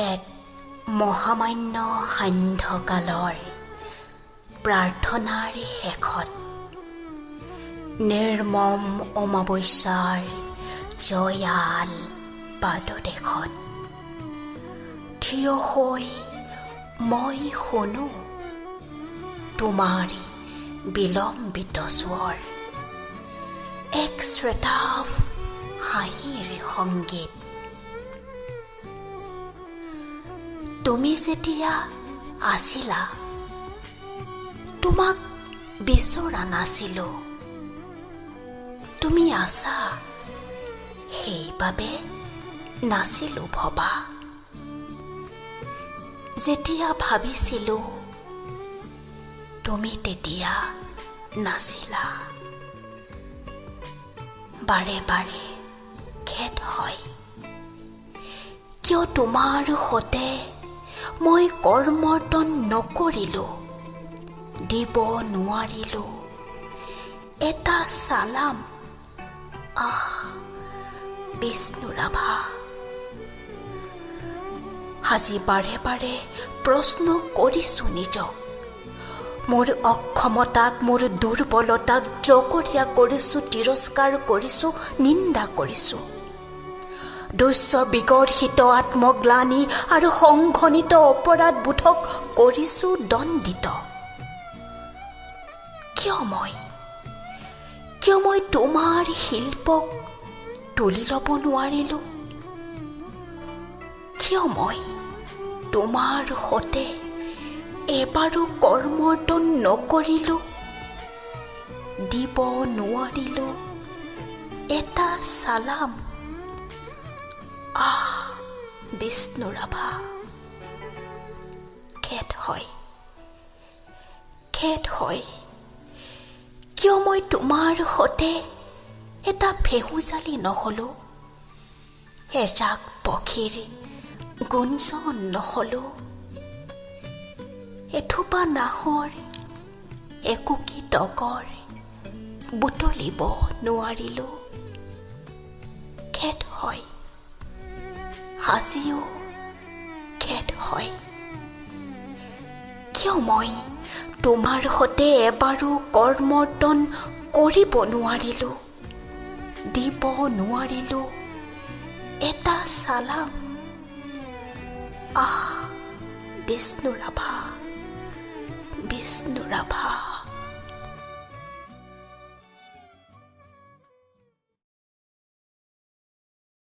এক মহামান্য সান্ধ্যকালৰ প্ৰাৰ্থনাৰ শেষত নিৰ্মম অমাৱস্যাৰ জয়াল পাদদেশত থিয় হৈ মই শুনো তোমাৰ বিলম্বিত স্বৰ, এক শ্ৰেতাভ হাঁহিৰ সংগীত। তুমি যেতিয়া আছিলা, তোমাক বিচৰা নাছিলো। তুমি আছা, সেইবাবে নাছিলো ভবা। যেতিয়া ভাবিছিলো, তুমি তেতিয়া নাছিলা। বাৰে বাৰে খেদ হয়, কিয় তোমাৰ সতে মই কৰ্মৰ্তন নকৰিলো, দিব নোৱাৰিলো এটা চালাম। বিষ্ণু ৰাভা। আজি বাৰে বাৰে প্ৰশ্ন কৰিছো নিজক, মোৰ অক্ষমতাক, মোৰ দুৰ্বলতাক জগৰীয়া কৰিছো, তিৰস্কাৰ কৰিছো, নিন্দা কৰিছো। দুশ্য বিগৰ্হিত আত্মগ্লানি আৰু সংঘনিত অপৰাধ বোধক কৰিছো দণ্ডিত। কিয় মই তোমাৰ শিল্পক তুলি ল'ব নোৱাৰিলো? কিয় মই তোমাৰ সতে এবাৰো কৰ্মৰ্তন নকৰিলো, দিব নোৱাৰিলো এটা চালাম? বিষ্ণু ৰাভা। খেদ হয়, কিয় মই তোমাৰ সতে এটা ভেহুজালি নহলো, এজাক পক্ষীৰ গুঞ্জন নহলো, এথোপা নাহৰ একোকি টকৰ বুটলিব নোৱাৰিলো? খেদ হয়, আজিও খেদ হয়, কিয় মই তোমাৰ সতে এবাৰো কৰ্মৰ্তন কৰিব নোৱাৰিলো, দিব নোৱাৰিলো এটা চালাম? বিষ্ণু ৰাভা।